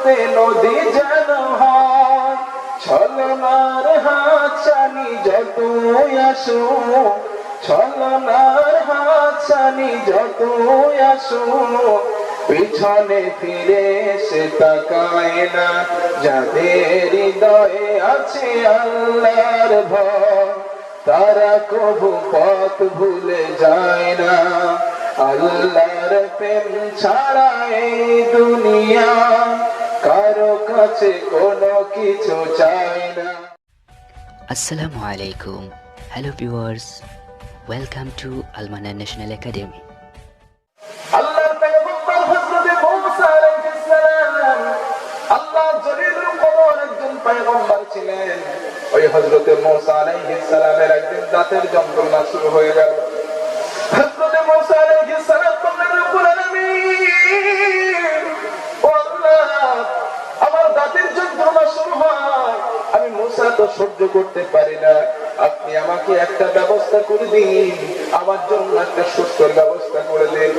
স্রোতে নদী যেন হয়, ছলনার হাতছানি যতই আসুক, ছলনার হাতছানি যতই আসুক, পিছনে ফিরে সে তাকায় না, যাদের হৃদয়ে আছে আল্লাহর ভয়, তারা কবু পথ ভুলে যায় না। আল্লাহর প্রেম ছাড়া এই দুনিয়া কারো কাছে কোনো কিছু চায় না। Assalamu alaikum. Hello viewers. Welcome to Al-Manan National Academy. আল্লাহর পয়গম্বর হযরত মূসা আলাইহিস সালাম আল্লাহর জলিলুল কদর একজন পয়গম্বর ছিলেন। ওই হযরত মূসা আলাইহিস সালামের একদিন দাঁতের যন্ত্রণা শুরু হয়ে গেল। হযরত মূসা আলাইহিস সালাম বললেন, রব্বুল আলামিন, ও আল্লাহ, আমার দাঁতের যন্ত্রণা শুরু হয়, আমি মূসা তো সহ্য করতে পারি না, আপনি আমাকে একটা ব্যবস্থা করে দিন, আমার জন্য একটা সুস্থর ব্যবস্থা করে দিন।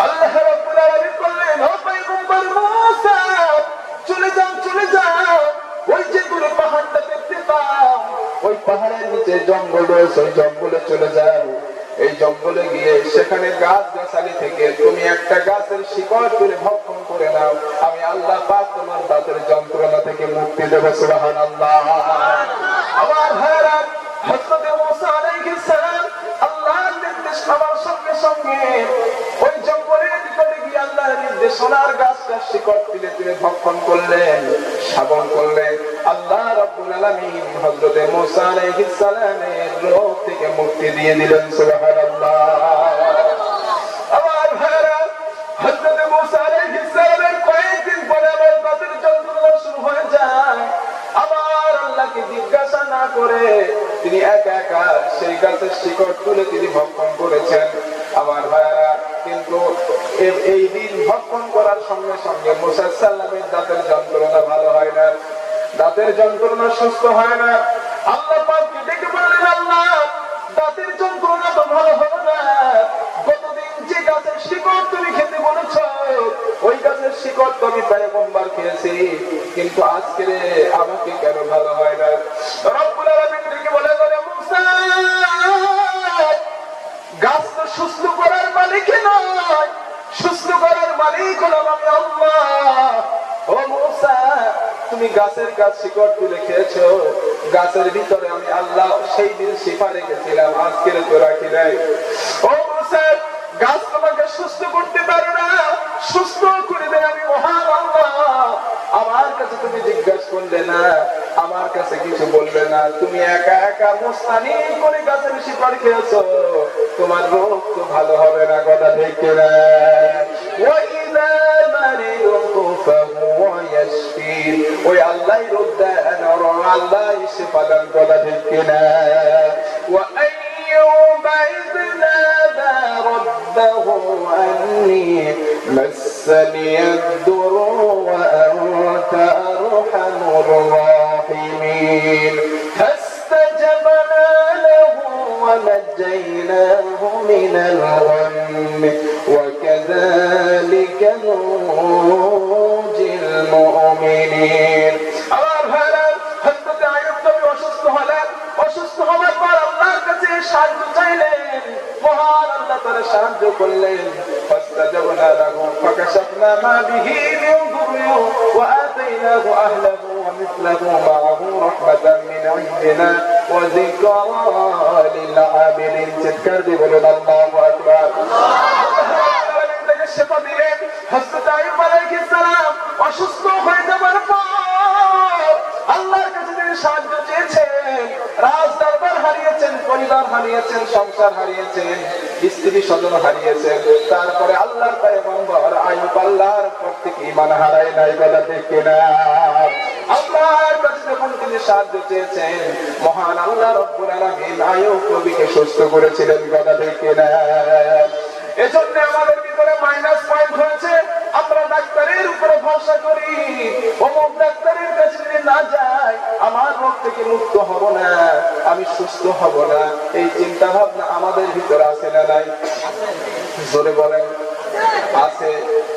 আল্লাহ রাব্বুল আলামিন বললেন, ও পয়গম্বর মূসা, চলে যাও, চলে যাও, ওই যে দূরে পাহাড়টা দেখতে পাও, ওই পাহাড়ের নিচে জঙ্গল রয়েছে, ওই জঙ্গলে চলে যাও। এই জঙ্গলে গিয়ে সেখানে গাছ গাছালি থেকে তুমি একটা গাছের শিকড় তুলে ভক্ষণ করে নাও, আমি আল্লাহ পাক তোমার দাঁতের যন্ত্রণা থেকে মুক্তি দেব। সুবহানাল্লাহ। আমার ভাইরা, হযরত মূসা আলাইহিস সালাম আল্লাহর নির্দেশ পাওয়ার সঙ্গে সঙ্গে ওই জঙ্গলের নিকটে গিয়ে আল্লাহর নির্দেশনার গাছটার শিকড় তুলে তুলে ভক্ষণ করলেন, সেবন করলেন। আল্লাহ রাব্বুল আলামিন হযরত মূসা আলাইহিস সালামের রোগ থেকে মুক্তি দিয়ে দিলেন। সুবহানাল্লাহ। আমার ভাইরা, হযরত মূসা আলাইহিস সালামের কয়েকদিন পরে আবার দাঁতের যন্ত্রণা শুরু হয়ে যায়। আবার আল্লাহকে জিজ্ঞাসা না করে তিনি একা একা সেই গাছের শিকড় তুলে তিনি ভক্ষণ করেছেন। আমার ভাইরা, কিন্তু এই দিন ভক্ষণ করার সঙ্গে সঙ্গে মূসা সাল্লামের দাঁতের যন্ত্রণা ভালো হয় না, দাঁতের যন্ত্রণা সুস্থ হয় না। আল্লাহ পাককে ডেকে বললেন, আল্লাহ, দাঁতের যন্ত্রণা তো ভালো হবে না, গতদিন যে গাছের শিকড় তুমি খেতে বলেছ, ওই গাছের শিকড় তো আমি পয়গম্বর খেয়েছি, কিন্তু আজকে আমাকে কেন ভালো হয় না? রব্বুল আলামিন ডেকে বলে, মূসা, গাছ তো সুস্থ করার মালিক নয়, সুস্থ করার মালিক হলাম আমি আল্লাহ। ও মূসা, তুমি গাছের গাছ শিকড় তুলে খেয়েছো, গাছের ভিতরে আমি আল্লাহ সেই দিন শিফা রেখেছিলাম, আজকের তো রাখি নাই। ও মূসা, গাছ তোমাকে সুস্থ করতে পারো না, সুস্থ করে দেয় আমি মহান আল্লাহ। আমার কাছে তুমি জিজ্ঞাসা করলে না, আমার কাছে কিছু বলবে না, তুমি একা একা মুস্তানি করে গাছের শিকড় খেয়েছো, তোমার রোগ তো ভালো হবে না। কথা ঠিক কিনা? ওই আল্লাহ রোগ দেন, আল্লাহ শিফা দান। কথা ঠিক কিনা? وأيوب إذ نادى ربه أني مسني الضر وأنت أرحم الراحمين فاستجبنا له ونجيناه من الغم وكذلك ننجي المؤمنين. অসুস্থ হওয়ার পর আল্লাহর কাছে সাহায্য চাইলেন, মহান আল্লাহ তারা সাহায্য করলেন। ফাস্তাজাবনা লাহু ফাকাশাফনা মা বিহি মিন দুররি ওয়া আতাইনাহু আহলাহু ওয়া মিসলাহু মাআহু রাহমাতান মিন ইনদিনা ওয়া যিকরা লিল আবিদিন। চিৎকার দিয়ে বলুন আল্লাহু আকবার। আল্লাহ শিফা দিলেন। হযরত আইয়ুব আলাইহিস সালাম অসুস্থ হয়ে যাবার পর আল্লাহর কাছে তিনি সাহায্য চেয়েছেন। রাজ দরবার হারিয়েছেন, পরিবার হারিয়েছেন, সংসার হারিয়েছেন, স্ত্রী স্বজন হারিয়েছেন, তারপরে আল্লাহর পয়গম্বর আইয়ুব আল্লাহর প্রত্যেক ঈমান হারায় নাই। কথা ঠিক কিনা? আল্লাহর কাছে যখন তিনি সাহায্য চেয়েছেন, মহান আল্লাহ রব্বুল আলামিন আইয়ুব নবীকে সুস্থ করেছিলেন। কথা ঠিক কিনা? এজন্য আমাদের ভিতরে মাইনাস পয়েন্ট হয়েছে, আমরা ডাক্তারের উপরে ভরসা করি, অমুক ডাক্তারের কাছে যদি না যাই আমার রোগ থেকে মুক্ত হব না, আমি সুস্থ হব না, এই চিন্তা ভাবনা আমাদের ভিতরে আছে না নাই? জোরে বলেন, আছে।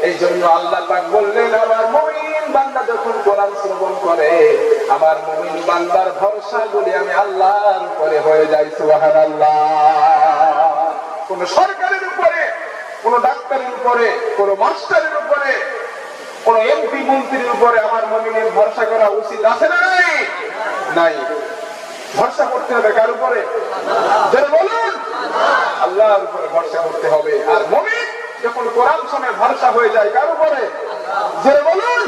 এই জন্য আল্লাহ পাক বললেন, আমার মুমিন বান্দা যখন কোরআন শ্রবণ করে, আমার মুমিন বান্দার ভরসাগুলি আমি আল্লাহর উপরে হয়ে যাই। সুবহানাল্লাহ। কোন সরকারের উপরে, কোন ডাক্তারের উপরে, কোন মাস্টারের উপরে, কোন এমপি মন্ত্রীর উপরে আমার মুমিনের ভরসা করা উচিত আছে না নাই? নাই। ভরসা করতে হবে কার উপরে? যারা বলুন আল্লাহর উপরে ভরসা করতে হবে। আর মুমিন যখন কোরআন শুনে ভরসা হয়ে যায় কার উপরে? যারা বলুন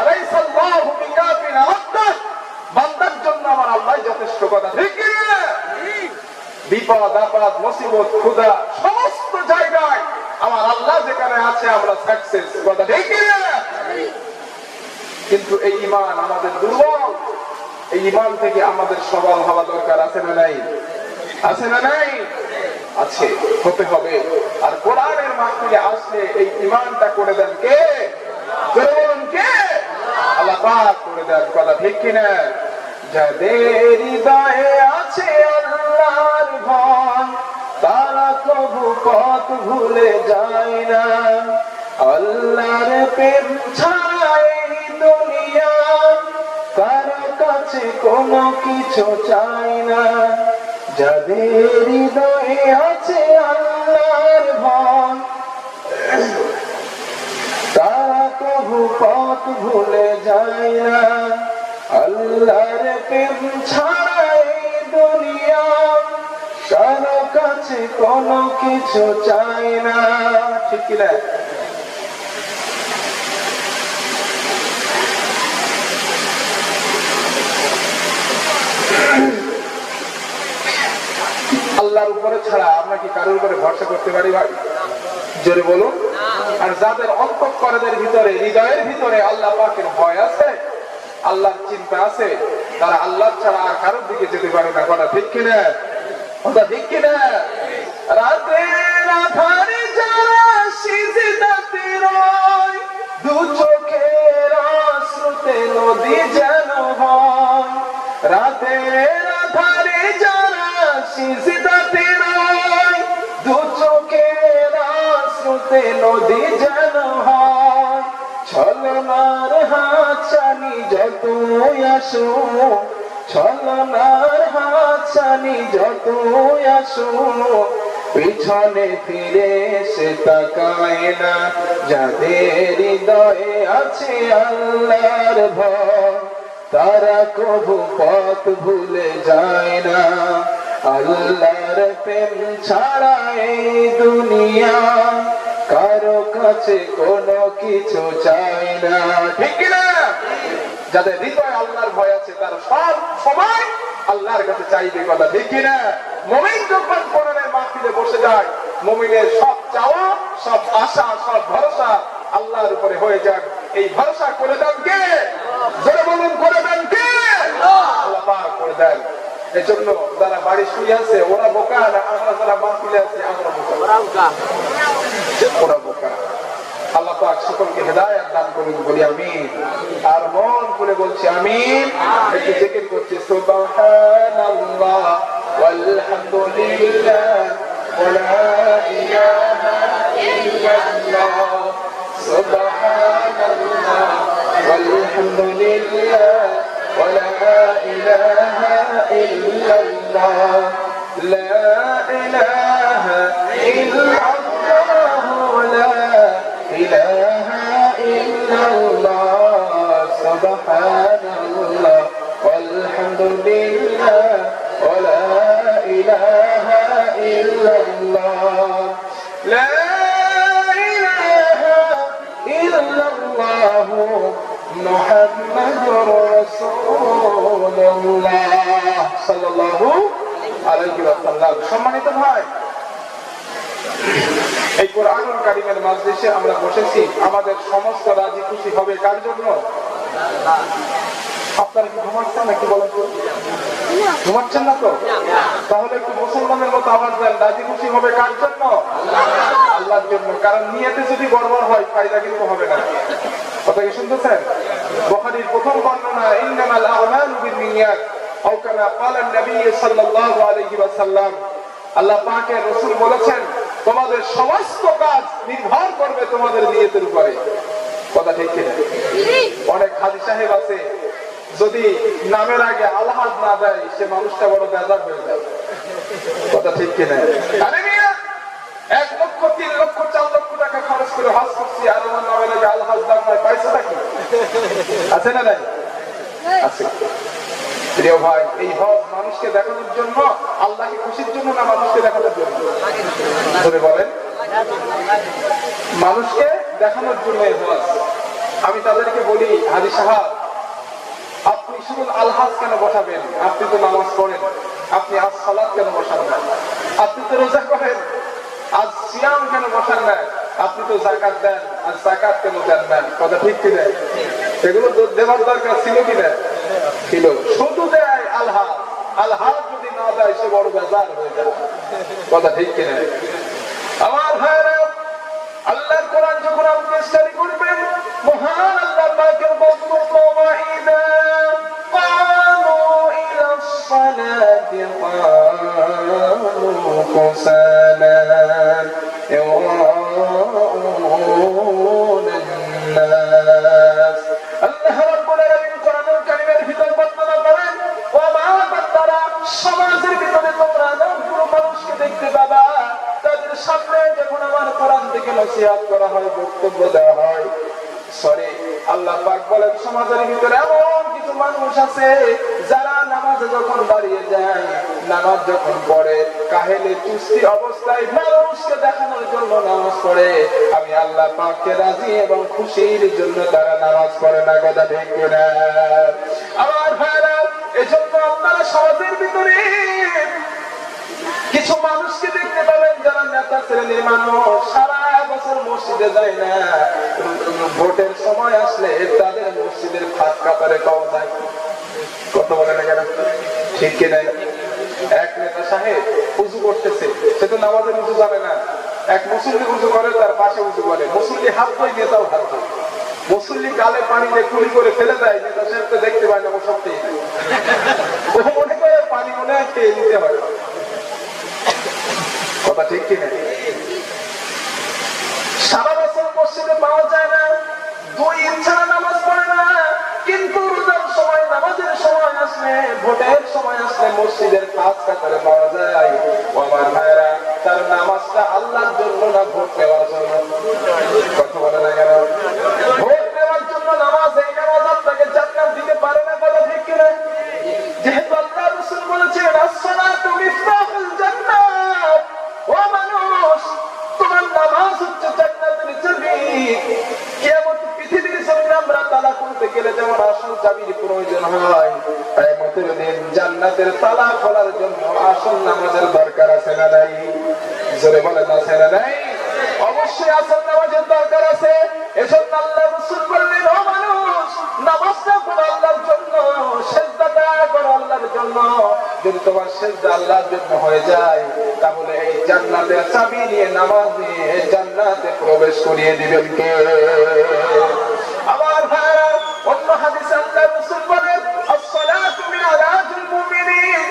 আলাইসাল্লাহু বিকাফিন আবদাহ, বান্দার জন্য আমার আল্লাহ যথেষ্ট। কথা ঠিক কি? বিপদ আপদ মুসিবত ক্ষুধা সমস্ত জায়গায় আমার আল্লাহ যেখানে আছে আমরা সাকসেস। কথা ঠিক কি? কিন্তু এই ঈমান আমাদের দুর্বল। এই ঈমান থেকে আমাদের সবল হওয়া দরকার আছে না নাই? আছে না নাই? আছে, হতে হবে। আর কোরআনের মাহফিলে আসলে এই ঈমানটা করে দেন কে? বলুন কে? আল্লাহ পাক করে দেন। কথা ঠিক কিনা? যাদের হৃদয়ে আছে আল্লাহর ভয়, তারা কবু পথ ভুলে যায় না। আল্লাহর প্রেম ছাড়া এই দুনিয়া কারো কাছে কোনো কিছু চাই না। যাদের হৃদয়ে আছে আল্লাহর ভয়, তারা কবু পথ ভুলে যায় না। আল্লাহর প্রেম ছাড়া এই দুনিয়া কারো কাছে কোনো কিছু চাই না। ঠিক কি না? আল্লাহর উপরে ছাড়া আমরা কি কারোর উপরে ভরসা করতে পারি ভাই? জোরে বলুন। আর যাদের অন্তঃকরণের ভিতরে, হৃদয়ের ভিতরে আল্লাহ পাকের ভয় আছে, আল্লাহর চিন্তা আছে, তারা আল্লাহ ছাড়া আর কারোর দিকে যেতে পারে না। কথা ঠিক কিনা? কথা ঠিক কিনা? রাতের আধারে যারা সিজদাতে রয়, দু চোখের আশ্রুতে নদী যেন হয়। রাতের আধারে যারা সিজদাতে রয়, দু চোখের আশ্রুতে নদী যেন হয়। ছলনার হাতছানি যতই আসুক, ছলনার হাতছানি যতই আসুক, পিছনে ফিরে সে তাকায় না। যাদের হৃদয়ে আছে আল্লাহর ভয়, তারা কবু পথ ভুলে যায় না। আল্লাহর প্রেম ছাড়া এই দুনিয়া কারো কাছে কোনো কিছু চাই না। ঠিক না? যাদের হৃদয়ে আল্লাহর ভয় আছে তারা সব সময় আল্লাহর কাছে চাইবে। কথা ঠিক কিনা? মুমিন যখন কোরআনের মাহফিলে বসে যায়, মুমিনের সব চাওয়া, সব আশা, সব ভরসা আল্লাহর উপরে হয়ে যাক। এই ভরসা করে দেন কে? যারা বলুন করে দেন কে? আল্লাহ পাক করে দেন। এই জন্য যারা বাড়ি শুয়ে আছে ওরা বোকা না, আমরা যারা মাহফিলে আছি আমরা বোকা। ওরা বোকা। আল্লাহ পাক সকলকে হেদায়েত দান করুন, বলি আমিন। আর মন করে বলছি আমিন। একটু জিকির করছি সুবহানাল্লাহ ওয়ালহামদুলিল্লাহ ওয়া লা ইলাহা ইল্লাল্লাহ। সুবহানাল্লাহ ওয়ালহামদুলিল্লাহ ওয়া লা ইলাহা ইল্লাল্লাহ। লা ইলাহা ইল্লাল্লাহ লা ইলাহা ইল্লাল্লাহ। সুবহানাল্লাহ ওয়ালহামদুলিল্লাহ ওয়া লা ইলাহা ইল্লাল্লাহ। লা ইলাহা ইল্লাল্লাহ মুহাম্মাদুর রাসূলুল্লাহ সাল্লাল্লাহু আলাইহি ওয়াসাল্লাম। সম্মানিত ভাই, এই কোরআনুল কারীমের মাজলিসে আমরা বসেছি, আমাদের সমস্ত রাজি খুশি হবে কার জন্য? আপনারা কি ঘুমাচ্ছেন নাকি বলেন তো? ঘুমাচ্ছেন না তো? তাহলে একটু মুসলমানের মতো আওয়াজ দেন, রাজি খুশি হবে কার জন্য? আল্লাহর জন্য। কারণ নিয়তে যদি গড়বড় হয় ফায়দা কিন্তু হবে না। কথা কি শুনতেছেন? বুখারীর প্রথম বর্ণনা, ইন্নামাল আমালু বিন্নিয়াত, আও কামা ক্বালা নবী সাল্লাল্লাহু আলাইহি ওয়াসাল্লাম। আল্লাহ পাকের রাসূল বলেছেন, তোমাদের সমস্ত কাজ নির্ভর করবে তোমাদের নিয়তের উপরে। কথা ঠিক কিনা? অনেক হাজী সাহেব আছে, যদি নামের আগে আলহাজ না দেয় সে মানুষটা বড় বেজার হয়ে যায়। কথা ঠিক কিনা? আরে মিয়া, 1 লক্ষ 3 লক্ষ 4 লক্ষ টাকা খরচ করে হজ করছি, আর আমার নামের আগে আলহাজ দাম নাই, পয়সা নাকি আছে না নাই? আছে। প্রিয় ভাই, এই হজ মানুষকে দেখানোর জন্য, আল্লাহকে খুশির জন্য না মানুষকে দেখানোর জন্য? ধরে বলেন, মানুষকে দেখানোর জন্য এই হজ। আমি তাদেরকে বলি, হাজী সাহেব আপনি শুধু আলহাজ কেন বসাবেন? আপনি তো নামাজ পড়েন, আপনি আজ সালাত কেন বসান না? আপনি তো রোজা করেন, আজ সিয়াম কেন বসান না? আপনি তো যাকাত দেন, আজ যাকাত কেন দেন না? কথা ঠিক কিনা? এগুলো দেওয়ার দরকার ছিল কিনা? ছিল। শুধু দেয় আলহাজ, আলহাজ যদি না দেয় সে বড় বেজার হয়ে যায়। কথা ঠিক কিনা? আমার ভাইরা, আল্লাহর কোরআন যখন আপনি স্টাডি করবেন, মহান আল্লাহ পাকের বক্তব্য, ওয়াইদা ক্বালু ইলাস সালাতি ক্বালু কুসালা ইউরাউনান নাস। আল্লাহ রাব্বুল আলামিন কোরআনুল কারীমের ভিতর বর্ণনা করেন, ওয়া মা বান্দারা, সমাজের ভিতরে তোমরা পুরো মানুষকে দেখতে পাবা, তাদের সামনে যখন আমার কোরআন থেকে নসিহত করা হয়, বক্তব্য দেওয়া হয়, সরি আল্লাহ পাক বলেন সমাজের ভিতরে এমন কিছু মানুষ আছে যারা নামাজে যখন দাঁড়িয়ে যায়, নামাজ যখন পড়ে, কাহেলে চুস্তি অবস্থায় মানুষকে দেখানোর জন্য নামাজ পড়ে। আমি আল্লাহ পাককে রাজি এবং খুশির জন্য তারা নামাজ পড়ে না। কথা ঠিক কিনা? আমার ভাইরা, এজন্য আপনারা সমাজের ভিতরে কিছু মানুষকে দেখতে পাবেন যারা নেতা শ্রেণীর মানুষ, সারা বছর মসজিদে যায় না, ভোটের সময় আসলে তাদের মসজিদের ফাঁক কাতারে পাওয়া যায়। কত বলে না কেন? ঠিক কিনা? এক নেতা সাহেব উজু করতেছে, সে তো নামাজের উজু জানে না। এক মুসল্লি উজু করে, তার পাশে উজু করে, মুসল্লি হাত ধোয়, নেতাও হাত ধোয়। মুসল্লি গালে পানি দিয়ে কুলি করে ফেলে দেয়, নেতা সাহেব তো দেখতে পায় না, ও সত্যি ও মনে করে পানি মনে হয় খেয়ে নিতে হয়। কথা ঠিক কিনা? সারা বছর মসজিদে পাওয়া যায় না, 2 ঈদ ছাড়া নামাজ পড়ে না, কিন্তু রোজার সময়, নামাজের সময় আসলে, ভোটের সময় আসলে মসজিদের পাঁচ কাতারে পাওয়া যায়। ও আমার ভাইরা, তার নামাজটা আল্লাহর জন্য না ভোট নেওয়ার জন্য? কথা বলে না কেন? ভোট নেওয়ার জন্য নামাজ, এই নামাজ আপনাকে জান্নাত দিতে পারে না। কথা ঠিক কিনা? যেহেতু আল্লাহ রাসূল বলেছেন, as-সালাতু মিফতাহুল জান্নাত, ও মানুষ তোমার নামাজ হচ্ছে জান্নাতের চাবি। কিয়ামত পৃথিবীর জমিনে আমরা তালা খুলতে গেলে যেমন আসল চাবির প্রয়োজন হয়, কিয়ামতের দিন জান্নাতের তালা খোলার জন্য আসল নামাজের দরকার আছে না নাই? জোরে বলেন, আছে না নাই? অবশ্যই আসল নামাজের দরকার আছে। এজন্য আল্লাহ রাসূল বললেন, ও মানুষ নামাজটা পড়ো আল্লাহর জন্য, সিজদাটা করো আল্লাহর জন্য। যদি তোমার সিজদা আল্লাহর জন্য হয়ে যায়, তাহলে এই জান্নাতের চাবি নিয়ে, নামাজ নিয়ে জান্নাতে প্রবেশ করিয়ে দিবেন কে? আমার ভাইরা, অন্য হাদিসে আল্লাহ রাসূল বলেন, as-সালাতু মি'রাজুল মুমিনিন,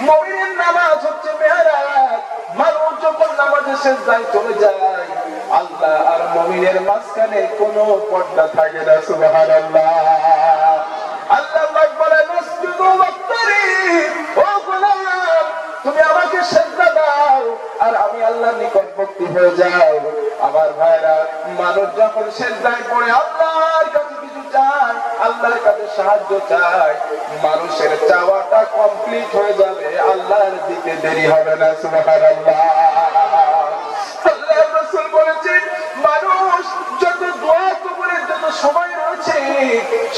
মুমিনের নামাজ হচ্ছে মেরাজ। মানুষ যখন নামাজে সিজদায় চলে যায়, আল্লাহ আর মুমিনের মাঝখানে কোনো পর্দা থাকে না। সুবহানাল্লাহ। আল্লাহ পাক বলেন, উসজুদু ওয়াক্তারিব, ও গোলাম তুমি আমাকে সিজদা দাও আর আমি আল্লাহর নিকটবর্তী হয়ে যাও। আমার ভাইরা, মানুষ যখন সিজদায় পড়ে আল্লাহর কাছে কিছু চায়, আল্লাহর কাছে সাহায্য চায়, মানুষের চাওয়াটা কমপ্লিট হয়ে যাবে, আল্লাহর দিকে দেরি হবে না। সুবহানাল্লাহ। আল্লাহর রাসূল বলেছেন, মানুষ যত দোয়া কবুলের যত সময় রয়েছে,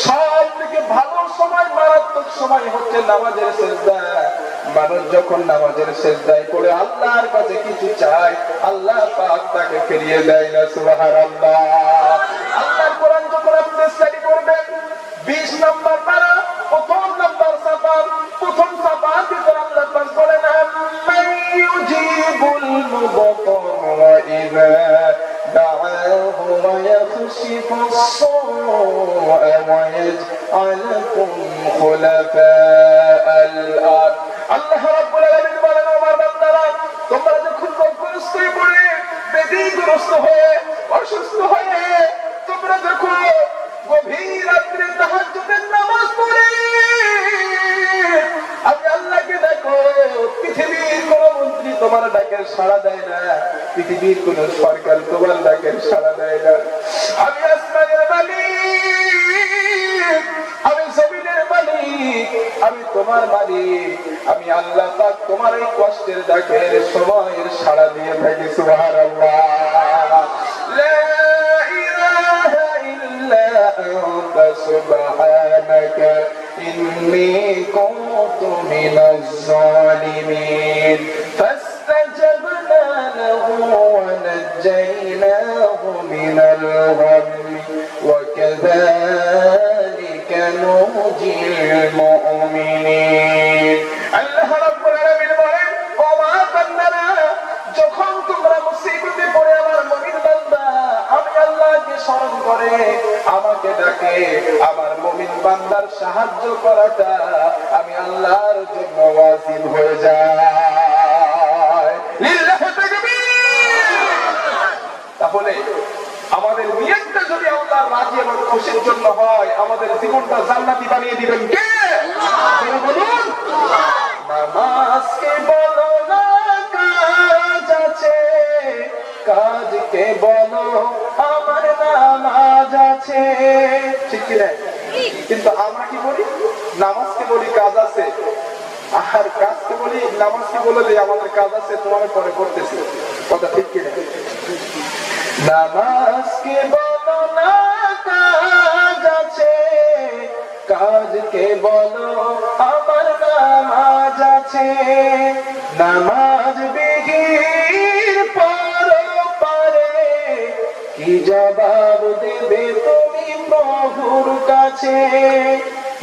সব থেকে ভালো সময়, মারাত্মক সময় হচ্ছে নামাজের সিজদা। মানুষ যখন নামাজের সিজদায় পড়ে আল্লাহর কাছে কিছু চায়, আল্লাহ পাক তাকে ফিরিয়ে দেয় না। সুবহানাল্লাহ। আল্লাহর কোরআন যখন আপনি স্টাডি করবেন, 20 নম্বর পারা, প্রথম নম্বর সাফা, প্রথম সাফা ভিতর আল্লাহ পাক বলেন, মান ইউজিবুল মুদতারা ইযা দাআহু ওয়া ইয়াকশিফুস সুআ ওয়া ইয়াজআলুকুম খুলাফাআল আরদ। আল্লাহ রাব্বুল আলামিন বলেন, আমার বান্দারা, তোমরা যখন রোগগ্রস্ত হয়ে পড়ে, ব্যাধিগ্রস্ত হয়ে, অসুস্থ হয়ে তোমরা যখন গভীর রাত্রে তাহাজ্জুদের নামাজ পড়ে আমি আল্লাহকে ডাকো, পৃথিবীর কোন মন্ত্রী তোমার ডাকের সাড়া দেয় না, পৃথিবীর কোন সরকার তোমার ডাকের সাড়া দেয় না। আমি আসমানের মালিক, আমি জমিনের মালিক, আমি তোমার মালিক, আমি আল্লাহ পাক তোমার এই কষ্টের ডাকের সময়ের সাড়া দিয়ে থাকি। সুবহানাল্লাহ, লা ইলাহা ইল্লা আনতা সুবহানাকা ইন্নী কুনতু মিনাজ জালিমিন। ফাস্তাজাবনা লাহু ওয়া নাজ্জায়নাহু মিনাল গাম্মি ওয়া কাযালিকা নুজিল মুমিনিন। আল্লাহ রাব্বুল আলামিন বলেন, ও মা বান্দারা, যখন তোমরা মুসিবতে পড়ে আমার মুমিন বান্দা আমি আল্লাহকে স্মরণ করে আমাকে ডাকে, আমার মুমিন বান্দার সাহায্য করাটা আমি আল্লাহর জন্য ওয়াজিব হয়ে যায়। লিল্লাহি তাকবীর। তাহলে আমাদের নিয়তটা যদি আল্লাহর রাজি এবং খুশির জন্য হয়, আমাদের জীবনটা জান্নাতি বানিয়ে দিবেন কে? আল্লাহ। বলুন, নামাজকে বলো না কাজ আছে, কাজকে বলো আমার নামাজ আছে, ঠিক কি না? কিন্তু আমরা কি বলি? নামাজকে বলি কাজ আছে, আর কাজকে বলি নামাজকে বলে যে আমাদের কাজ আছে, তোমার পরে করতেছি। কথা ঠিক কি না? নামাজকে বলো না কাজ আছে, কাজকে বলো আমার নামাজ আছে। নামাজ বিহীন পরপারে কি জবাব দেবে তুমি প্রভুর কাছে?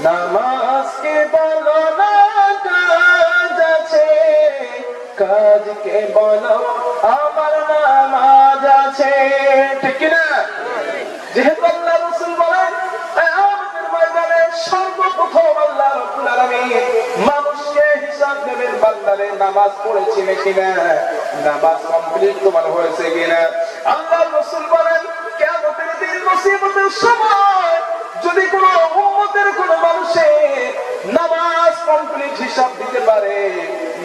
নামাজকে বলো না কাজ আছে, কাজকে বলো আমার নামাজ আছে, ঠিক কিনা? যেহেতু আল্লাহ রাসূল বলেন কিয়ামতের ময়দানে সর্বপ্রথম আল্লাহ রাব্বুল আলামিন মানুষকে হিসাব নেবেন, বান্দারে নামাজ পড়েছি কিনা, নামাজ কমপ্লিট তোমার হয়েছে কিনা। আল্লাহ রাসূল বলেন কিয়ামতের দিন মুসিবতের সময় যদি কোন উম্মতের কোন মানুষের নামাজ কমপ্লিট হিসাব দিতে পারে,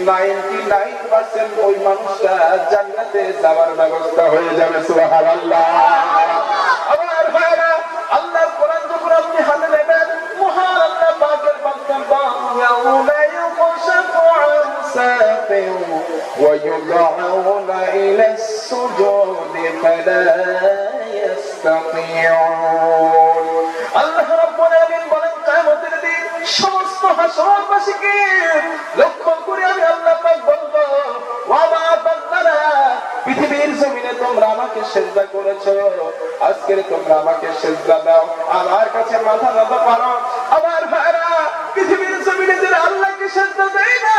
99% ওই মানুষটা জান্নাতে যাওয়ার ব্যবস্থা হয়ে যাবে। সুবহানাল্লাহ। আমার ভাইরা, আল্লাহর কোরআন যখন আপনি হাতে নেবেন, মহান আল্লাহ পাকের বান্দা ইয়াউমা ইউকশাফু আন সাকিন ওয়া ইউদআউনা ইলাস সুজুদি ফালা ইস্তাতিউন। আল্লাহ রাব্বুল আলামিন বলেন কিয়ামতের দিন সমস্ত হাসরবাসীকে লক্ষ্য করে আমি আল্লাহ পাক বলবো, ওয়া মা বান্দারা, পৃথিবীর জমিনে তোমরা আমাকে সিজদা করেছো, আজকে তোমরা আমাকে সিজদা দাও, আমার কাছে মাথা নত করো। আমার ভাইরা, পৃথিবীর জমিনে যারা আল্লাহকে সিজদা দেয় না,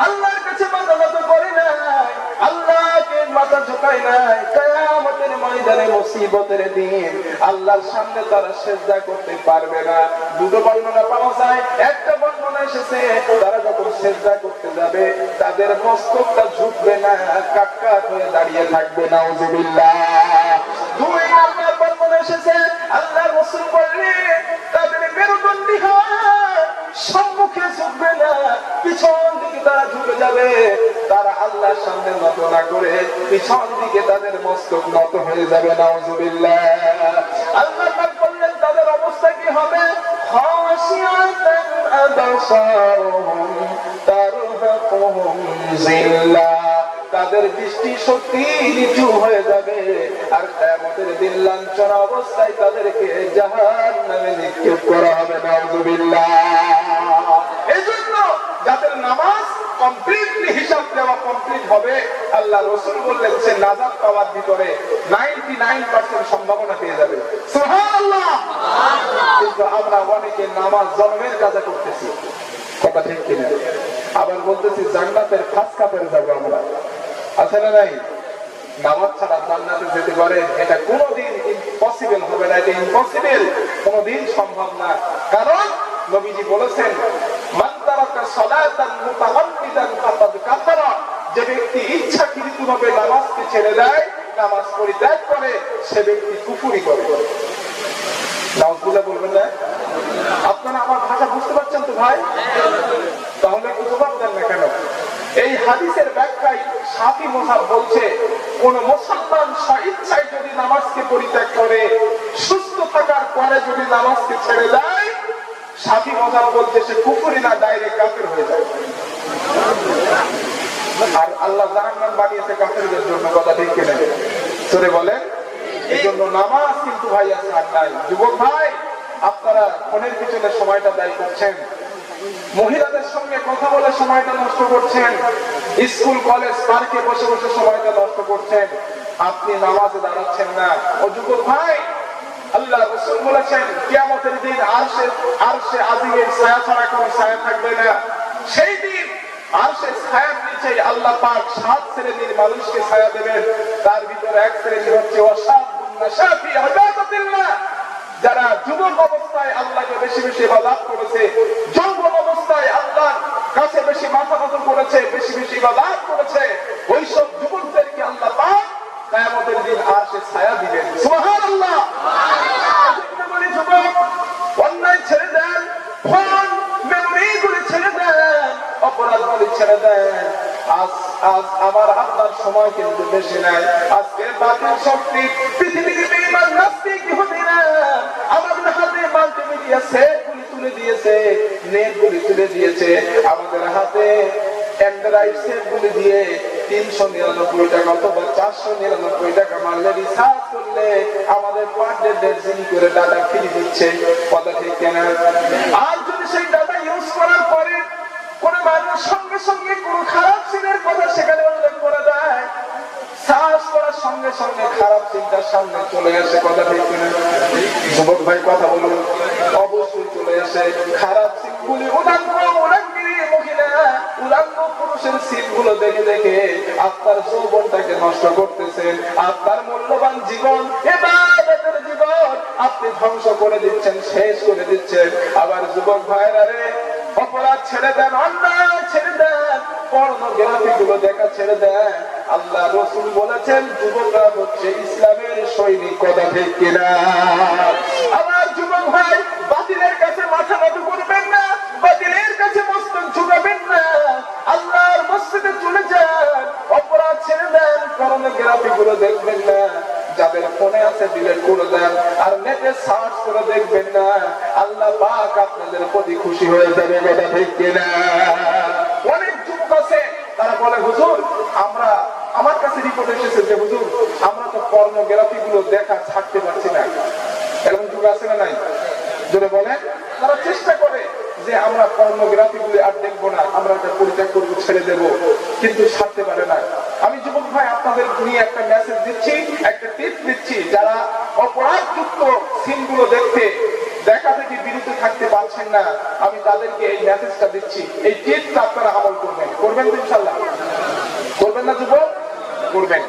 আল্লাহর কাছে মাথা নত করে না, আল্লাহকে মাথা ঝুঁকায় না, কিয়ামতের ময়দানে মুসিবতের দিন আল্লাহর সামনে তারা সিজদা করতে পারবে না। দুটো বর্ণনা পাওয়া যায়। একটা বর্ণনা এসেছে তারা যখন সিজদা করতে যাবে তাদের মস্তকটা ঝুঁকবে না, কাটকাট হয়ে দাঁড়িয়ে থাকবে। নাউজুবিল্লাহ। দুই নাম্বার বর্ণনা এসেছে আল্লাহর রাসূল বললেন তাদের মেরুদণ্ডী হয়, সম্মুখে ঝুঁকবে না, পিছন দিকে তারা ঝুঁকে যাবে। তারা আল্লাহর সামনে নত না করে পিছন দিকে তাদের মস্তক নত হয়ে যাবে। নাউজুবিল্লাহ। আল্লাহ পাক বললেন তাদের অবস্থা কি হবে? খাশিয়াতান আবসারুহুম তারহাকুহুম যিল্লা, তাদের দৃষ্টি শক্তি নিচু হয়ে যাবে, আর কিয়ামতের দিন লাঞ্ছনা অবস্থায় তাদেরকে জাহান্নামে নিক্ষেপ করা হবে। নাউজুবিল্লাহ। এজন্য যাদের নামাজ কমপ্লিটলি হিসাব দেওয়া কমপ্লিট হবে, আল্লাহ রাসূল বললেন সে নাজাত পাওয়ার ভিতরে 99% সম্ভাবনা পেয়ে যাবে। সুবহানাল্লাহ। কিন্তু আমরা অনেকে নামাজ জন্মের কাজে করতেছি, কথা ঠিক কিনা? আবার বলতেছি জান্নাতের ফার্স্ট কাপের যাবো আমরা, আছে না নাই? নামাজ ছাড়া জান্নাতে যেতে পারে এটা কোনোদিন ইম্পসিবল হবে না, এটা ইম্পসিবল, কোনোদিন সম্ভব না। কারণ নবীজি বলেছেন মান তারাকা সালাতান মুতাআম্মিদান ফাকাদ কাফারা, যে ব্যক্তি ইচ্ছাকৃতভাবে নামাজকে ছেড়ে দেয়, নামাজ পরিত্যাগ করে, সে ব্যক্তি কুফরি করে। নাউজুবিল্লাহ বলবেন না? আপনারা আমার ভাষা বুঝতে পারছেন তো ভাই? তাহলে একটু জবাব দেন না কেন? এই হাদিসের ব্যাখ্যায় শাফি মাযহাব বলছে, কোন মুসলমান স্বেচ্ছায় যদি নামাজকে পরিত্যাগ করে, সুস্থ থাকার পরে যদি নামাজকে ছেড়ে দেয়, শাফি মাযহাব বলছে সে কুফরি না, ডাইরেক্ট কাফের হয়ে যায়। আর আল্লাহ জাহান্নাম বানিয়েছে কাফেরদের জন্য, কথা ঠিক কিনা? সরে বলেন। এই জন্য নামাজ কিন্তু ভাই আর নাই। যুবক ভাই, আপনারা ফোনের পিছনে সময়টা ব্যয় করছেন, মহিলাদের সঙ্গে কথা বলে সময়টা নষ্ট করছেন, স্কুল কলেজ পার্কে বসে বসে সময়টা নষ্ট করছেন, আপনি নামাজে দাঁড়াচ্ছেন না। ও যুবক ভাই, আল্লাহ রাসূল বলেছেন কিয়ামতের দিন আরশে আজিমের ছায়া ছাড়া কোনো ছায়া থাকবে না। সেই দিন আরশের ছায়ার নিচে আল্লাহ পাক 7 শ্রেণীর মানুষকে ছায়া দেবেন। তার ভিতরে এক শ্রেণী হচ্ছে ওয়াসাবুন নাশাফি ইবাদাতিল্লাহ, যারা যুবক অবস্থায় আল্লাহকে বেশি বেশি ইবাদত করেছে, যৌবন অবস্থায় আল্লাহর কাছে বেশি মাথা নত করেছে, বেশি বেশি ইবাদত করেছে, ওই সব যুবকদেরকে আল্লাহ পাক কিয়ামতের দিন আরশে ছায়া দিবেন। সুবহানাল্লাহ। বলি যুবক, অন্যায় ছেড়ে দেন, ফোন মেমোরিগুলি ছেড়ে দেন, অপরাধগুলি ছেড়ে দেন। আজ আমার আপনার সময় কিন্তু বেশি নাই। আজকে বাতিল শক্তি, পৃথিবীর বেঈমান নাস্তিক ইহুদিরা আমাদের হাতে মাল্টিমিডিয়া সেটগুলি তুলে দিয়েছে, নেটগুলি তুলে দিয়েছে, আমাদের হাতে অ্যান্ড্রয়েড সেটগুলি দিয়ে 399 টাকা অথবা 499 টাকা মারলে রিচার্জ করলে আমাদের পার ডে 1.5 জিবি করে ডাটা ফ্রি দিচ্ছে, কথা ঠিক কিনা? আর যদি সেই ডাটা ইউজ করার পরে কোন মানুষ সঙ্গে সঙ্গে কোন খারাপ সিনের কথা সেখানে উল্লেখ করে দেয়, সার্চ করার সঙ্গে সঙ্গে খারাপ চিন্তার সামনে চলে আসে, কথা ঠিক কিনা? যুবক ভাই কথা বলুন। অবশ্যই চলে আসে খারাপ সিনগুলি। উদাঙ্গিনী মহিলা, উদাঙ্গ পুরুষের সিনগুলো দেখে দেখে আপনার যৌবনটাকে নষ্ট করতেছেন, আপনার মূল্যবান জীবন, ইবাদতের জীবন আপনি ধ্বংস করে দিচ্ছেন, শেষ করে দিচ্ছেন। আবার যুবক ভাইরা রে, অপরাধ ছেড়ে দেন, অন্যায় ছেড়ে দেন, পর্নোগ্রাফি গুলো দেখা ছেড়ে দেন। আল্লাহ রাসূল বলেছেন যুবকরা হচ্ছে ইসলামের সৈনিক, কথা ঠিক কিনা? আমার যুবক ভাই, বাতিলের কাছে মাথা নত করবেন না, বাতিলের কাছে মস্তক ঝুঁকাবেন না, আল্লাহর মসজিদে চলে যান, অপরাধ ছেড়ে দেন, পর্নোগ্রাফি গুলো দেখবেন না, যাদের ফোনে আছে ডিলিট করে দেন, আর নেটে সার্চ করে দেখবেন না। আল্লাহ পাক আপনাদের প্রতি খুশি হয়ে যাবে, কথা ঠিক কিনা? অনেক যুবক আছে তারা বলে, হুজুর আমার কাছে রিপোর্ট এসেছে যে হুজুর আমরা তো পর্নোগ্রাফি গুলো দেখা ছাড়তে পারছি না। এরকম যুগ আছে না নাই? জোরে বলে। তারা চেষ্টা করে যে আমরা পর্নোগ্রাফি গুলো আর দেখবো না, আমরা এটা পরিত্যাগ করবো, ছেড়ে দেবো, কিন্তু ছাড়তে পারে না। আমি যুবক ভাই আপনাদের নিয়ে একটা মেসেজ দিচ্ছি, একটা টিপস দিচ্ছি, যারা অপরাধযুক্ত সিনগুলো দেখা থেকে বিরত থাকতে পারছেন না, আমি তাদেরকে এই মেসেজটা দিচ্ছি, এই টিপসটা আপনারা আমল করবেন তো ইনশাআল্লাহ? করবেন না যুবক? করবেন।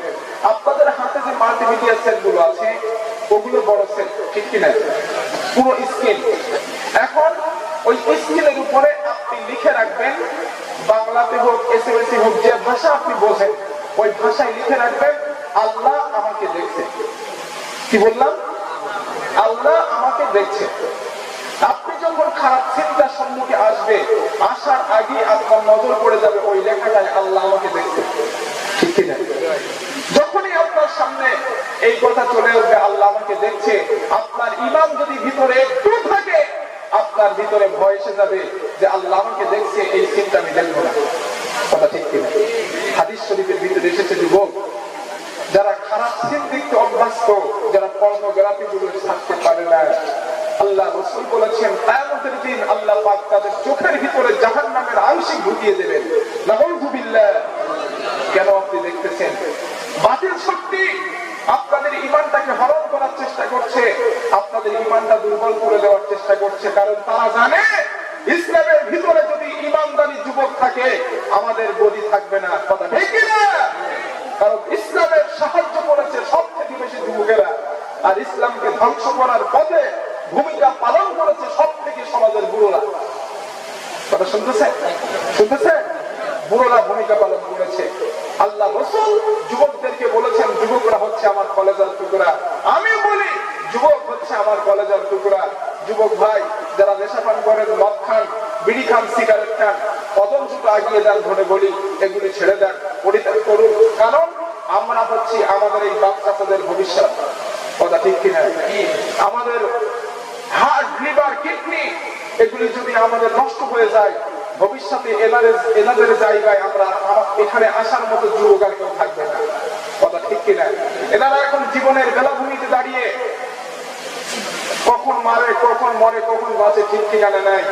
আপনাদের হাতে যে মাল্টিমিডিয়া সেট গুলো আছে, ওগুলো বড় সেট, ঠিক কিনা? পুরো স্ক্রিন। এখন ওই স্ক্রিনের উপরে আপনি লিখে রাখবেন, বাংলাতে হোক, এসএমএস হোক, যে ভাষা আপনি বোঝেন ওই ভাষায় লিখে রাখবেন, আল্লাহ আমাকে দেখছে। কি বললাম? আল্লাহ আমাকে দেখছে। আপনি যখন খারাপ চিন্তা সম্মুখে আসবে, আসার আগে আপনার নজর পড়ে যাবে ওই লেখাটায়, আল্লাহ আমাকে দেখছে, ঠিক কিনা? যখনই আপনার সামনে এই কথা চলে আসবে, আল্লাহ আমাকে দেখছে, আপনার ঈমান যদি ভিতরে একটু থাকে, আপনার ভিতরে ভয় এসে যাবে যে আল্লাহ আমাকে দেখছে, এই চিন্তা আমি দেখবো না, কথা ঠিক কিনা? হাদিস শরীফের ভিতরে এসেছে যুবক, যারা খারাপ সিন দেখতে অভ্যস্ত, যারা পর্নোগ্রাফি গুলো ছাড়তে পারে না, আল্লাহ রাসূল বলেছেন কিয়ামতের দিন আল্লাহ পাক তাদের চোখের ভিতরে জাহান্নামের আংশিক ঢুকিয়ে দেবেন। নাউযুবিল্লাহ। কেন আপনি দেখতেছেন? বাতিল শক্তি আপনাদের ঈমানটাকে হরণ করার চেষ্টা করছে, আপনাদের ঈমানটা দুর্বল করে দেওয়ার চেষ্টা করছে, কারণ তারা জানে ইসলামের ভিতরে যদি ঈমানদারি যুবক থাকে, আমাদের গদি থাকবে না, কথা ঠিক কিনা? কারণ ইসলামের সাহায্য করেছে সবথেকে বেশি যুবকেরা, আর ইসলামকে ধ্বংস করার পথে ভূমিকা পালন করেছে সবথেকে সমাজের বুড়োরা। কথা শুনতেছেন? বুড়োরা ভূমিকা পালন করেছে। আল্লাহ রাসূল যুবকদেরকে বলেছেন, যুবকরা হচ্ছে আমার কলেজার টুকরা। আমি বলি যুবক হচ্ছে আমার কলেজের টুকরা যুবক ভাই যারা নেশা পান করেন, মদ খান, বিড়ি খান, সিগারেট খান, কদম দুটো আগিয়ে দেন, ধরে বলি এগুলি ছেড়ে দেন, পরিত্যাগ করুন। কারণ আমরা হচ্ছি আমাদের এই বাচ্চাদের ভবিষ্যৎ। কথা ঠিক কিনা? আমাদের হার্ট, লিভার, কিডনি এগুলি যদি আমাদের নষ্ট হয়ে যায়, ভবিষ্যতে এনাদের জায়গায় আমরা এখানে আসার মতো যুবক আর কেউ থাকবে না। কথা ঠিক কিনা? এনারা এখন জীবনের বেলাভূমিতে দাঁড়িয়ে কখন মারে, কখন মরে, কখন বাঁচে ঠিক ঠিকানা নাই।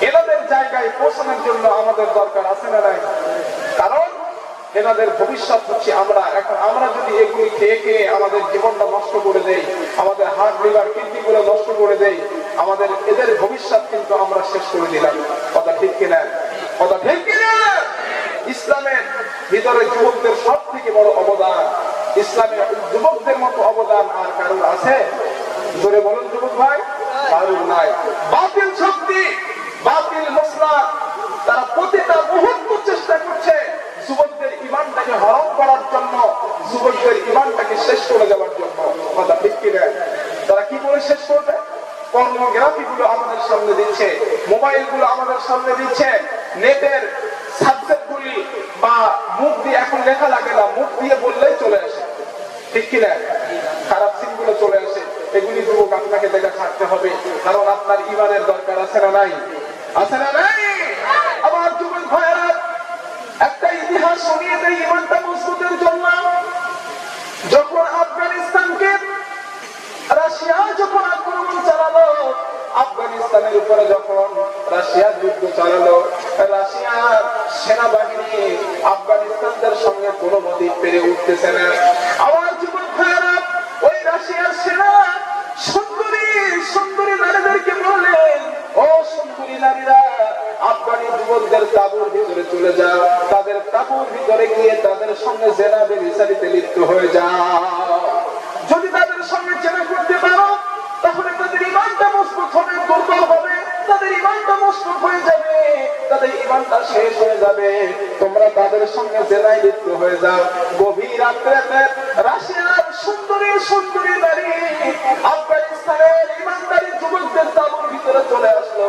এনাদের জায়গায় পৌঁছানোর জন্য আমাদের দরকার আছে না নাই? কারণ এনাদের ভবিষ্যৎ হচ্ছে আমরা। এখন আমরা যদি এগুলি খেয়ে খেয়ে আমাদের জীবনটা নষ্ট করে দেই, আমাদের হার্ট, লিভার, কিডনি গুলো নষ্ট করে দেই, আমাদের এদের ভবিষ্যৎ কিন্তু আমরা শেষ করে দিলাম। কথা ঠিক কিনা? কথা ঠিক কিনা? ইসলামের ভিতরে যুবকদের সব থেকে বড় অবদান, ইসলামের যুবকদের মতো অবদান আর কারোর আছে? জোরে বলুন যুবক ভাই, কারোর নাই। বাতিল শক্তি, বাতিল মশলা তারা প্রতিটা মুহূর্ত চেষ্টা করছে যুবকদের ঈমানটাকে হরণ করার জন্য, যুবকদের ঈমানটাকে শেষ করে দেওয়ার জন্য। কথা ঠিক কিনা? তারা কি করে শেষ করবে? পর্নোগ্রাফি গুলো আমাদের সামনে দিচ্ছে, মোবাইল গুলো আমাদের সামনে দিচ্ছে, নেটের সাবজেক্ট গুলি বা মুখ দিয়ে এখন লেখা লাগে না, মুখ দিয়ে বললেই চলে আসে, ঠিক কিনা? খারাপ সিন গুলো চলে আসে। এগুলি যুবক আপনাকে দেখে থাকতে হবে, কারণ আপনার ঈমানের দরকার আছে না নাই? আছে না নাই? আমার যুবক ভাইয়েরা, একটা ইতিহাস শুনিয়ে দেয় ঈমানটা মজবুতের জন্য। যখন আফগানিস্তানকে রাশিয়া যখন আক্রমণ চালালো, আফগানিস্তানের উপরে যখন রাশিয়া যুদ্ধ চালালো, রাশিয়ার সেনাবাহিনী আফগানিস্তানদের সঙ্গে কোনো মতেই পেরে উঠতেছে না। আমার যুবক ভাইয়েরা, ওই রাশিয়ার সেনা সুন্দরী সুন্দরী নারীদেরকে বললেন, ও সুন্দরী নারীরা, আফগানি যুবকদের তাঁবুর ভিতরে চলে যাও, তাদের তাঁবুর ভিতরে গিয়ে তাদের সঙ্গে জেনা ব্যভিচারিতে লিপ্ত হয়ে যাও। যদি তাদের সঙ্গে জেনা করতে পারো, তাহলে তাদের ঈমানটা মজবুত হবে, দুর্বল হবে, তাদের ঈমানটা মজবুত হয়ে যাবে, তাদের ঈমানটা শেষ হয়ে যাবে। তোমরা তাদের সঙ্গে জেনায় লিপ্ত হয়ে যাও। গভীর রাত্রে রাশিয়ার সুন্দরী সুন্দরী নারী আফগানিস্তানের ঈমানদারী যুবকদের তাঁবুর ভিতরে চলে আসলো,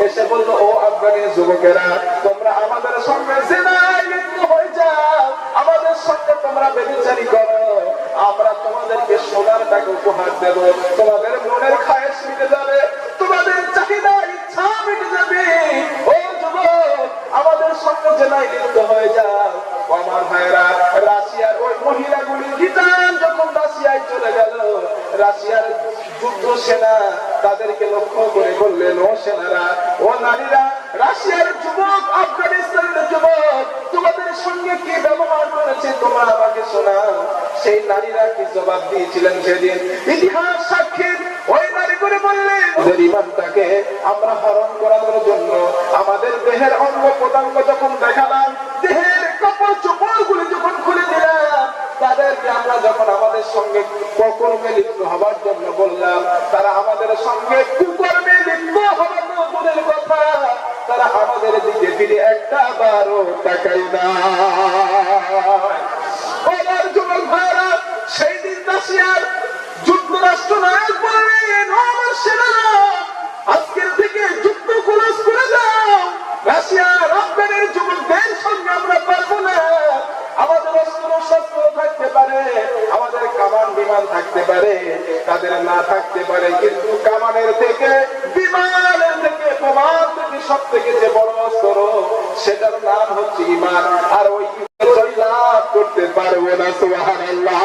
এসে বলল, ও আফগানি যুবকেরা, তোমরা আমাদের সঙ্গে জেনায় লিপ্ত হয়ে যাও, আমাদের সঙ্গে তোমরা ব্যভিচারী করো, আমরা তোমাদেরকে সোনার টাকা উপহার দেব, তোমাদের মনের খায়েশ মিটে যাবে, তোমাদের চাহিদা ইচ্ছা মিটে যাবে। ও যুবক, আমাদের সঙ্গে জেনায় লিপ্ত হয়ে যাও। আমার ভাইরা, রাশিয়ার ওই মহিলাগুলি রিটার্ন যখন রাশিয়ায় চলে গেল, রাশিয়ার যুদ্ধ সেনা তাদেরকে লক্ষ্য করে বললেন, ও সেনারা, ও নারীরা, রাশিয়ার যুবক, আফগানিস্তানের যুবক তোমাদের সঙ্গে কি ব্যবহার করেছে তোমরা আমাকে শোনাও। সেই নারীরা কি জবাব দিয়েছিলেন সেদিন? ইতিহাস সাক্ষী। ওই নারী করে বললেন, ওদের ঈমানটাকে আমরা হরণ করানোর জন্য আমাদের দেহের অঙ্গ প্রত্যঙ্গ যখন দেখালাম, দেহের কাপড় চোপড় গুলি যখন খুলে দিলাম, তাদেরকে আমরা যখন আমাদের সঙ্গে কুকর্মে লিপ্ত হবার জন্য বললাম, তারা আমাদের সঙ্গে কুকর্মে লিপ্ত হবার দূরের কথা, তারা আমাদের দিকে ফিরে একটা বারও তাকাই না। যুবক ভাইরা, সেই দিন রাশিয়ার যুক্তরাষ্ট্র নায়ক বললেন, আমার সেনারা, আজকের থেকে যুদ্ধ খোলস করে দাও, রাশিয়ার আফগানের যুবকদের সঙ্গে আমরা পারবো না। আমাদের অস্ত্র শস্ত্র থাকতে পারে, আমাদের কামান বিমান থাকতে পারে, তাদের না থাকতে পারে, কিন্তু কামানের থেকে, বিমানের থেকে, প্রমাণ থেকে, সব থেকে যে বড় অস্ত্র, সেটার নাম হচ্ছে ঈমান। আর ওই জয়লাভ করতে পারবো না। সুবহানাল্লাহ।